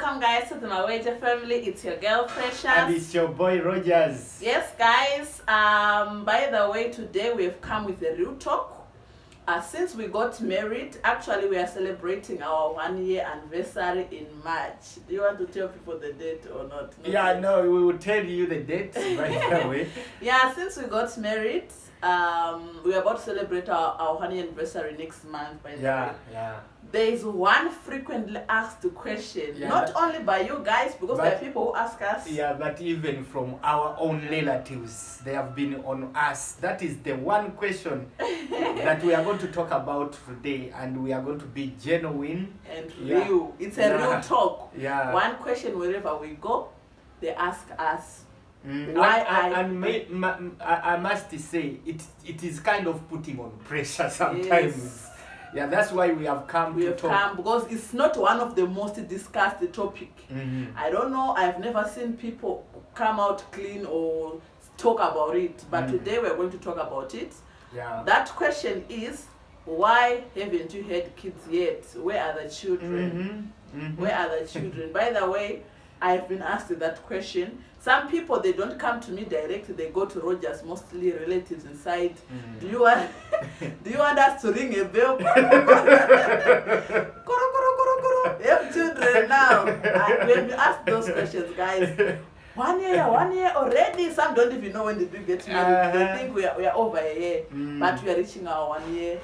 Welcome guys to the Mawejje family. It's your girl Precious. And it's your boy Rogers. Yes guys, by the way, today we have come with a real talk. Since we got married, actually we are celebrating our 1 year anniversary in March. Do you want to tell people the date or not? Yeah, no, we will tell you the date right away. Yeah, since we got married, we are about to celebrate our 1 year anniversary next month, by the way. Yeah. There is one frequently asked question, not only by you guys, because there are people who ask us. Yeah, but even from our own relatives, they have been on us. That is the one question that we are going to talk about today, and we are going to be genuine and real. It's a real talk. Yeah. One question wherever we go, they ask us. I must say, it is kind of putting on pressure sometimes. Yes. Yeah, that's why we have come to talk. Because it's not one of the most discussed topic. I don't know, I've never seen people come out clean or talk about it, but today we're going to talk about it. Yeah. That question is, why haven't you had kids yet? Where are the children? Where are the children? By the way, I've been asked that question. Some people, they don't come to me directly, they go to Rogers, mostly relatives inside. Do you want us to ring a bell? Have children now. When we ask those questions, guys, 1 year already. Some don't even know when did we get married. They think we are over a year, but we are reaching our 1 year.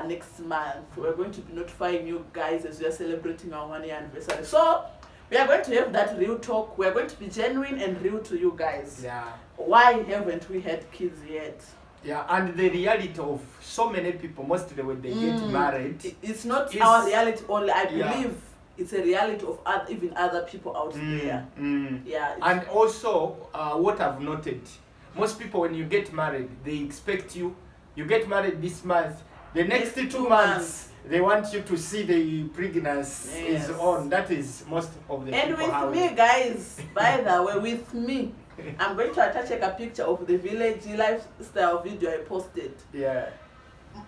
Next month. We're going to be notifying you guys as we are celebrating our 1 year anniversary. So we are going to have that real talk. We are going to be genuine and real to you guys. Yeah. Why haven't we had kids yet? Yeah, and the reality of so many people, mostly when they get married, it's not our reality only. I believe it's a reality of even other people out there. Yeah. And also, what I've noted, most people when you get married, they expect you get married this month. The next 2 months, they want you to see the pregnancy is on. That is most of the people. And with me, guys, by the way, with me, I'm going to attach a picture of the village lifestyle video I posted. Yeah.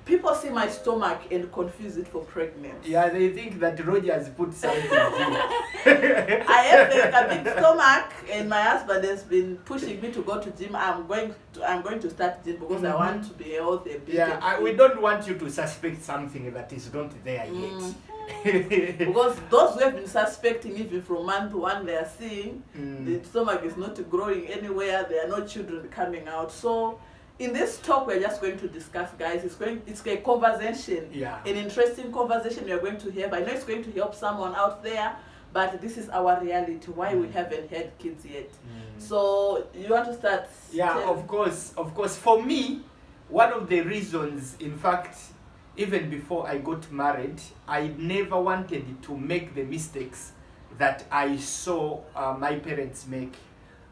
People see my stomach and confuse it for pregnancy. Yeah, they think that Rogers put something here. I have a big stomach, and my husband has been pushing me to go to gym. I'm going to start gym because I want to be healthy. We don't want you to suspect something that is not there yet. Because those who have been suspecting even from month one, they are seeing the stomach is not growing anywhere. There are no children coming out. So in this talk, we're just going to discuss, guys. It's a conversation, an interesting conversation we are going to have. I know it's going to help someone out there, but this is our reality, why we haven't had kids yet. So you want to start? Yeah, of course. For me, one of the reasons, in fact, even before I got married, I never wanted to make the mistakes that I saw my parents make.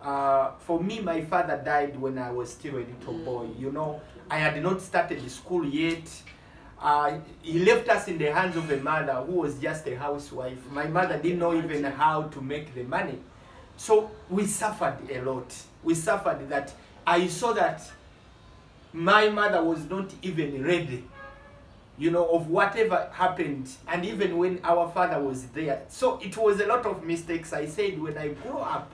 For me, my father died when I was still a little boy. You know, I had not started school yet. He left us in the hands of a mother who was just a housewife. My mother didn't know even how to make the money. So we suffered a lot. We suffered that. I saw that my mother was not even ready, you know, of whatever happened. And even when our father was there. So it was a lot of mistakes. I said, when I grow up,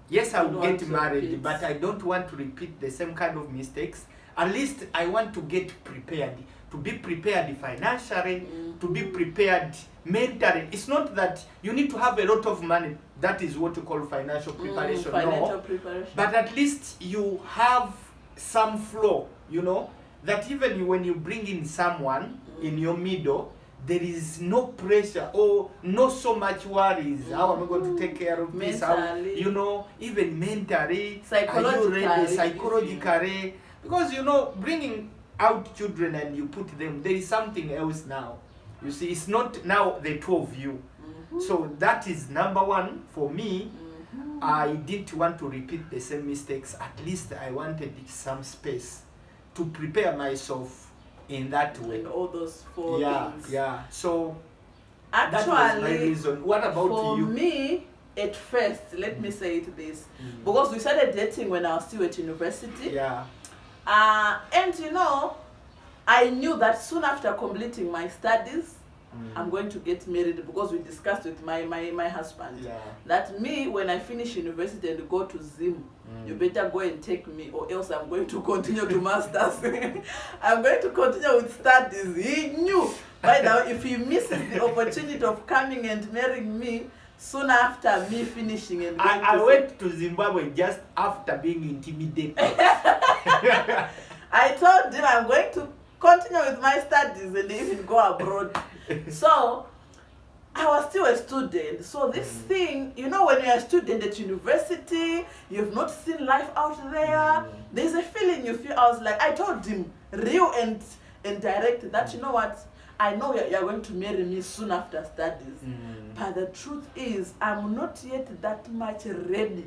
yes, I will get married, but I don't want to repeat the same kind of mistakes. At least I want to get prepared, to be prepared financially, to be prepared mentally. It's not that you need to have a lot of money. That is what you call financial preparation. Preparation. But at least you have some flow, you know, that even when you bring in someone in your middle, there is no pressure or no so much worries. How am I going to take care of this? How, you know, even mentally, psychologically. Because, you know, bringing out children and you put them, there is something else now. You see, it's not now the two of you. So that is number one for me. I didn't want to repeat the same mistakes. At least I wanted some space to prepare myself in that way. And all those four things. Yeah. So actually, that was my reason. What about you? For me, at first, let me say it this, because we started dating when I was still at university. Yeah. And you know, I knew that soon after completing my studies, I'm going to get married, because we discussed with my husband that me, when I finish university and go to Zim, you better go and take me, or else I'm going to continue to masters. I'm going to continue with studies. He knew. By now, if he misses the opportunity of coming and marrying me soon after me finishing and going I went to Zimbabwe just after being intimidated. I told him I'm going to continue with my studies and even go abroad. So I was still a student. So this thing, you know, when you're a student at university, you've not seen life out there, there's a feeling you feel. I was like, I told him real and direct that, you know what, I know you're going to marry me soon after studies, but the truth is I'm not yet that much ready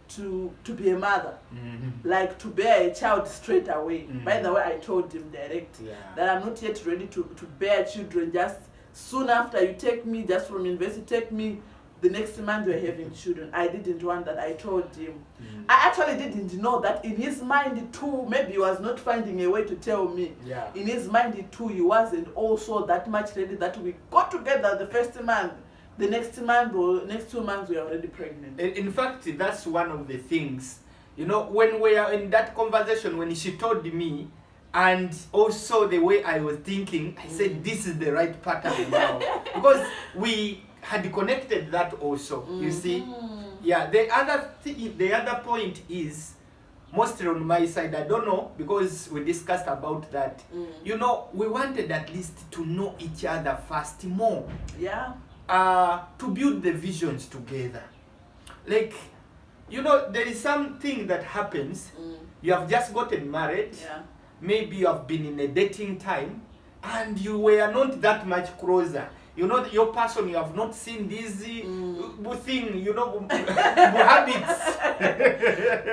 to be a mother, like to bear a child straight away. By the way, I told him direct that I'm not yet ready to bear children just soon after you take me, just from university, take me the next month we're having children. I didn't want that. I told him. I actually didn't know that in his mind too, maybe he was not finding a way to tell me. In his mind too, he wasn't also that much ready that we got together the first month. The next month or next 2 months, we are already pregnant. In fact, that's one of the things. You know, when we are in that conversation, when she told me, and also the way I was thinking, I said, this is the right pattern now. Because we had connected that also, you see. Yeah, the other point is, mostly on my side, I don't know, because we discussed about that. You know, we wanted at least to know each other first more. To build the visions together. Like, you know, there is something that happens. You have just gotten married. Maybe you have been in a dating time, and you were not that much closer. You know, your person, you have not seen this thing, you know, habits.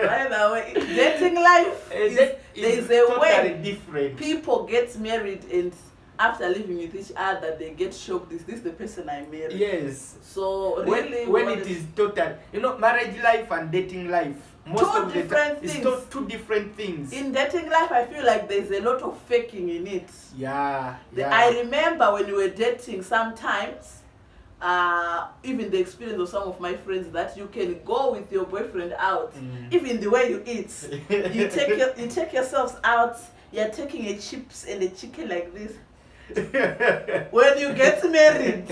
By the way, dating life there's a totally way different. People get married, and after living with each other, they get shocked. Is this the person I married? Yes. So really, when it is total, you know, marriage life and dating life, most of the time, it's two different things. In dating life, I feel like there's a lot of faking in it. I remember when we were dating, sometimes, even the experience of some of my friends, that you can go with your boyfriend out, even the way you eat. You take yourselves out. You're taking a chips and a chicken like this. When you get married,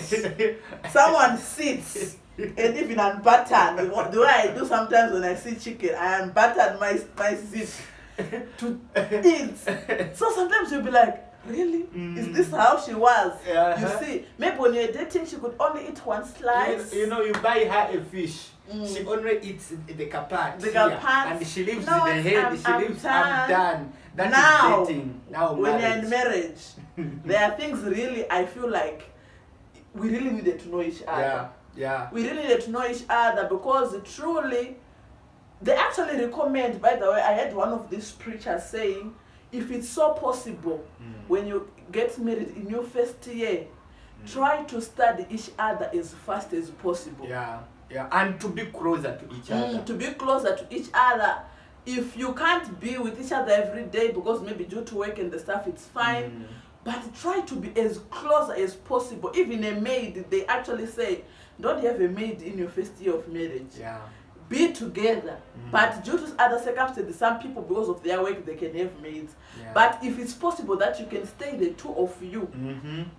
someone sits and even unbutton. The way I do sometimes when I see chicken, I unbutton my seat to eat. So sometimes you'll be like, really? Is this how she was? You see, maybe when you're dating, she could only eat one slice. You know, you buy her a fish. She only eats the kapat. And she lives in the head. I'm done. That is dating. Now when you're in marriage, there are things really, I feel like we really needed to know each other. We really needed to know each other, because truly, they actually recommend, by the way, I had one of these preachers saying, if it's so possible, when you get married in your first year, try to study each other as fast as possible. And to be closer to each other. To be closer to each other. If you can't be with each other every day, because maybe due to work and the stuff, it's fine. But try to be as close as possible. Even a maid, they actually say, don't have a maid in your first year of marriage. Be together. But due to other circumstances, some people, because of their work, they can have maids. But if it's possible that you can stay the two of you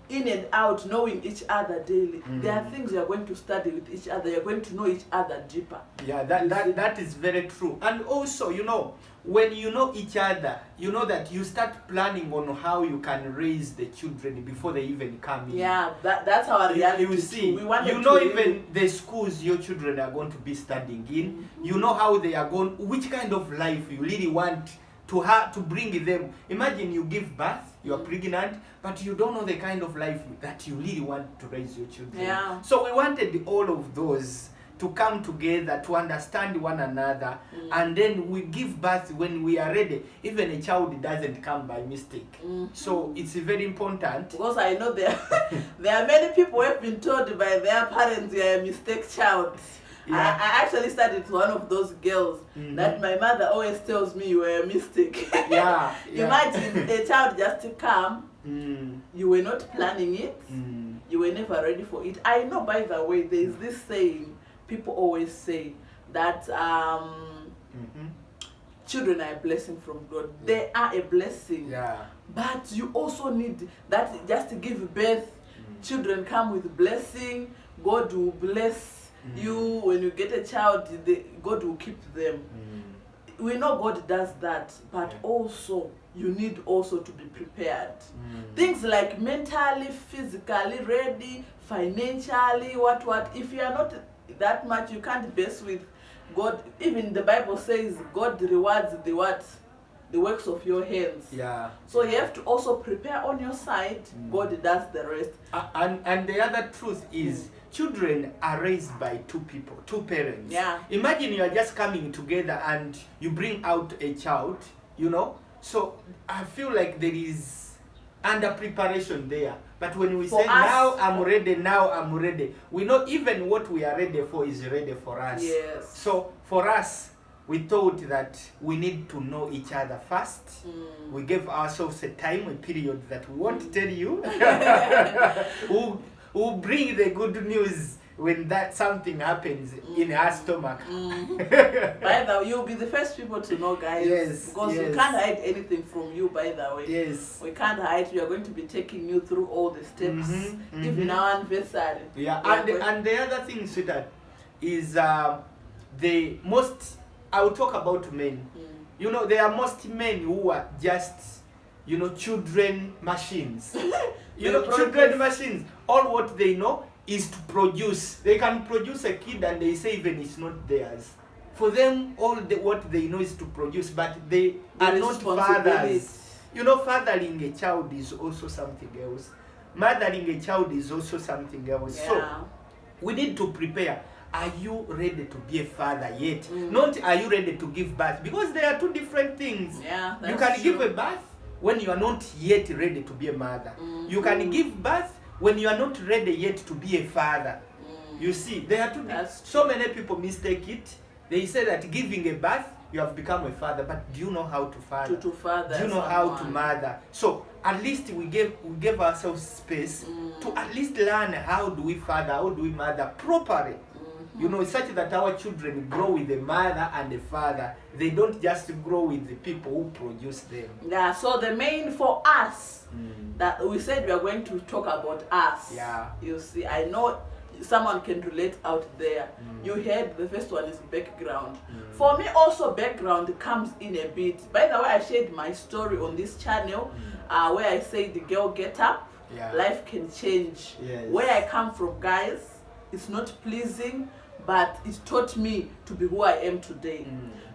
in and out, knowing each other daily, there are things you're going to study with each other. You're going to know each other deeper. That is very true. And also, you know, when you know each other, you know that you start planning on how you can raise the children before they even come in. That's our reality. You see, we you know, even the schools your children are going to be studying in, you know how they are going, which kind of life you really want to bring them. Imagine you give birth, you are pregnant, but you don't know the kind of life that you really want to raise your children. So we wanted all of those to come together, to understand one another, and then we give birth when we are ready. Even a child doesn't come by mistake. So it's very important. Because I know there are many people who have been told by their parents they are a mistake child. I actually studied with one of those girls that my mother always tells me you were a mistake. Imagine a child just to come You were not planning it. You were never ready for it. I know, by the way, there is this saying people always say that children are a blessing from God. They are a blessing. But you also need that just to give birth. Children come with blessing. God will bless you. When you get a child, God will keep them. We know God does that, but also you need also to be prepared. Things like mentally, physically ready, financially, what. If you are not that much, you can't base with God. Even the Bible says God rewards the works of your hands. So you have to also prepare on your side. God does the rest. And the other truth is children are raised by two people, two parents. Imagine you are just coming together and you bring out a child, you know. So I feel like there is under preparation there. But when we say now I'm ready, we know even what we are ready for is ready for us. So for us, we thought that we need to know each other first. We gave ourselves a time, a period that we won't tell you. We'll bring the good news when that something happens in our stomach. By the way, you'll be the first people to know, guys. Because we can't hide anything from you, by the way. We can't hide. We are going to be taking you through all the steps, even our anniversary. And the other thing, sweetheart, is the most, I will talk about men. You know, there are most men who are just, you know, children machines. You know, children machines. All what they know is to produce. They can produce a kid and they say even it's not theirs. For them, what they know is to produce, but they are not fathers. You know, fathering a child is also something else. Mothering a child is also something else. So, we need to prepare. Are you ready to be a father yet? Not are you ready to give birth? Because there are two different things. You can give a birth when you are not yet ready to be a mother. You can give birth when you are not ready yet to be a father. You see, there are two. So many people mistake it. They say that giving a birth, you have become a father. But do you know how to father? To father. Do you know how to mother? So at least we gave ourselves space to at least learn how do we father, how do we mother properly. You know, such that our children grow with a mother and a father. They don't just grow with the people who produce them. So the main for us, that we said we are going to talk about us. You see, I know someone can relate out there. You heard the first one is background. For me also, background comes in a bit. By the way, I shared my story on this channel where I say the girl get up, life can change. Where I come from, guys, it's not pleasing, but it taught me to be who I am today.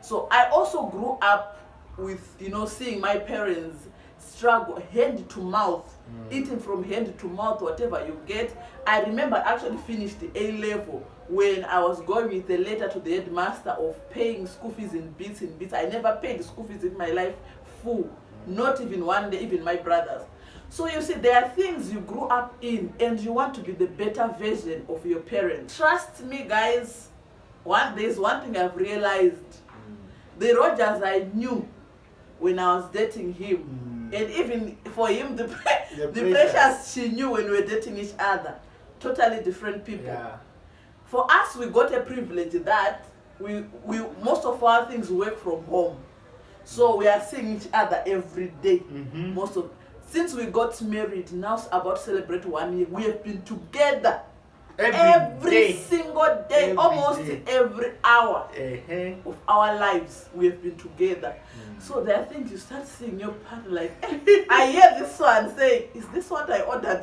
So I also grew up with, you know, seeing my parents struggle hand to mouth, eating from hand to mouth, whatever you get. I remember I actually finished the A level when I was going with a letter to the headmaster of paying school fees in bits. I never paid school fees in my life full, not even one day, even my brothers. So you see, there are things you grew up in and you want to be the better version of your parents. Trust me, guys, there's one thing I've realized. The Rogers I knew when I was dating him, and even for him, the pressures she knew when we were dating each other, totally different people. For us, we got a privilege that we most of our things work from home. So we are seeing each other every day, since we got married, now about to celebrate 1 year, we have been together every single day, almost every hour of our lives. We have been together. So there are things you start seeing your partner like, I hear this one saying, is this what I ordered?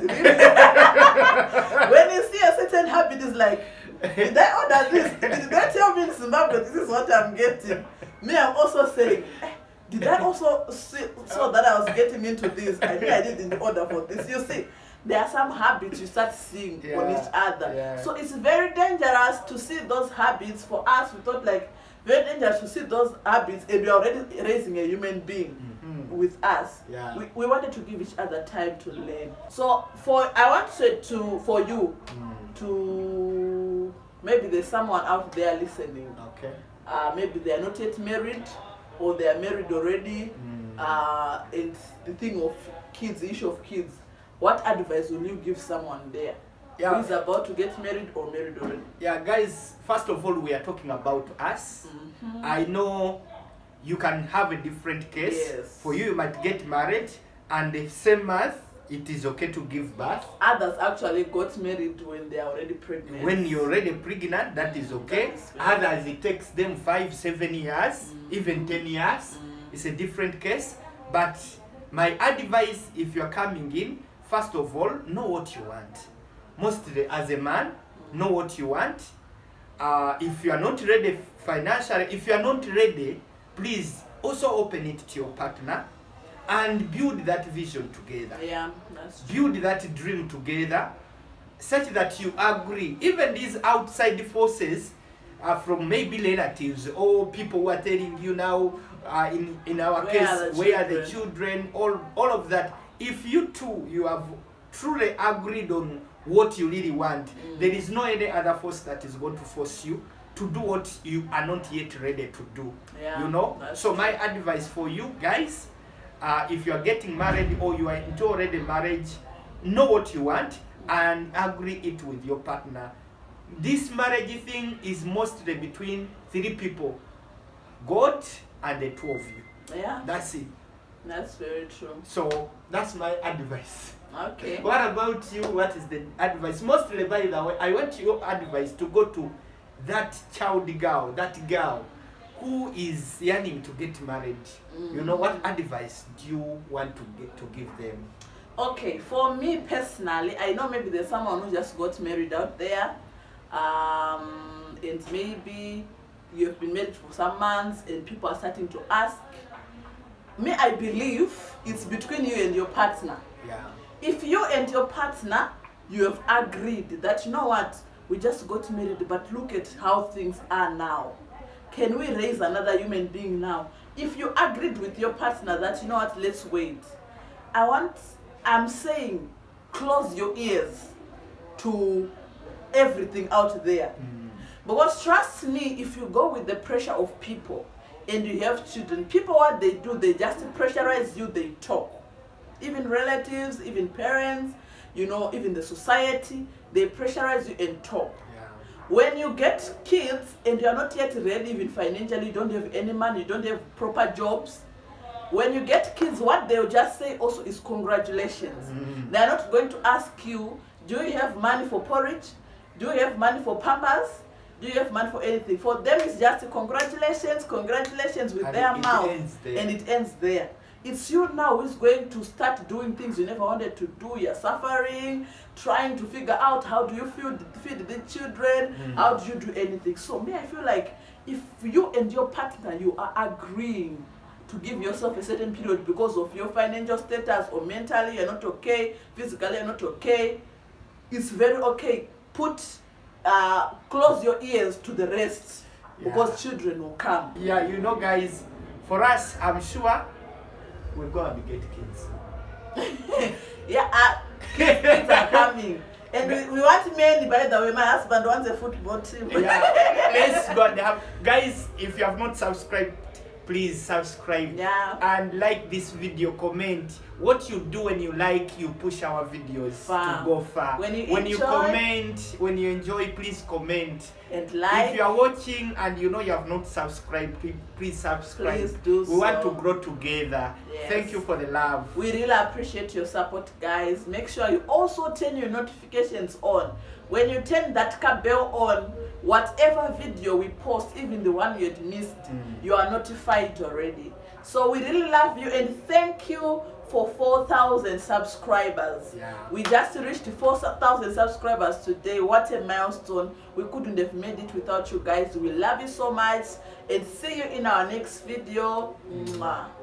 When you see a certain habit, it's like, did I order this? Did they tell me in Zimbabwe this is what I'm getting? Me, I'm also saying, did I also saw that I was getting into this? I mean, I didn't order for this. You see, there are some habits you start seeing on each other. So it's very dangerous to see those habits. For us, we thought like, very dangerous to see those habits, and we're already raising a human being with us. We wanted to give each other time to learn. So I want for you to, maybe there's someone out there listening. Maybe they are not yet married, or they are married already, and the thing of kids, issue of kids, what advice will you give someone there who is about to get married or married already? Yeah, guys, first of all, we are talking about us. I know you can have a different case. Yes. For you might get married, and the same month, it is okay to give birth. Others actually got married when they are already pregnant. When you're already pregnant, that is okay. Others, it takes them 5, 7 years, even 10 years. It's a different case. But my advice, if you're coming in, first of all, know what you want. Mostly as a man, know what you want. If you are not ready financially, if you are not ready, please also open it to your partner and build that vision together. Yeah, that's true. Build that dream together, such that you agree. Even these outside forces from maybe relatives or people who are telling you now, in our case, where are the children, all of that. If you two, you have truly agreed on what you really want, there is no any other force that is going to force you to do what you are not yet ready to do. Yeah, you know. So true. my advice for you guys, if you are getting married or you are into already marriage, know what you want and agree it with your partner. This marriage thing is mostly between 3 people, God and the 2 of you. Yeah, That's it. that's very true. So that's my advice. Okay. What about you? What is the advice? Mostly, by the way, I want your advice to go to that girl, that girl who is yearning to get married. You know, what advice do you want to give them? Okay, for me personally, I know maybe there's someone who just got married out there, and maybe you've been married for some months and people are starting to ask. Me, I believe it's between you and your partner. Yeah. If you and your partner, you have agreed that, you know what, we just got married, but look at how things are now. Can we raise another human being now? If you agreed with your partner that, you know what, let's wait. I'm saying, close your ears to everything out there. Because trust me, if you go with the pressure of people and you have children, people, what they do, they just pressurize you, they talk. Even relatives, even parents, you know, even the society, they pressurize you and talk. Yeah. When you get kids and you're not yet ready, even financially, you don't have any money, you don't have proper jobs. When you get kids, what they'll just say also is congratulations. They're not going to ask you, do you have money for porridge? Do you have money for Pampers? Do you have money for anything? For them, it's just congratulations, congratulations with their mouth. And it ends there. It's you now who's going to start doing things you never wanted to do. You're suffering, trying to figure out how do you feed the children, how do you do anything. So me, I feel like if you and your partner, you are agreeing to give yourself a certain period because of your financial status or mentally you're not okay, physically you're not okay, it's very okay. Close your ears to the rest because children will come. Yeah, you know, guys, for us, I'm sure we're going to get kids. Kids are coming. And we want many, by the way. My husband wants a football team. Yeah, let's go and have. Guys, if you have not subscribed, please subscribe. Yeah. And like this video, comment. What you do when you like, you push our videos to go far. When you comment, when you enjoy, please comment. And like. If you are watching and you know you have not subscribed, please subscribe. Please do we want to grow together. Yes. Thank you for the love. We really appreciate your support, guys. Make sure you also turn your notifications on. When you turn that bell on, whatever video we post, even the one you had missed, you are notified already. So we really love you and thank you for 4,000 subscribers. Yeah. We just reached 4,000 subscribers today. What a milestone. We couldn't have made it without you guys. We love you so much and see you in our next video. Mwah.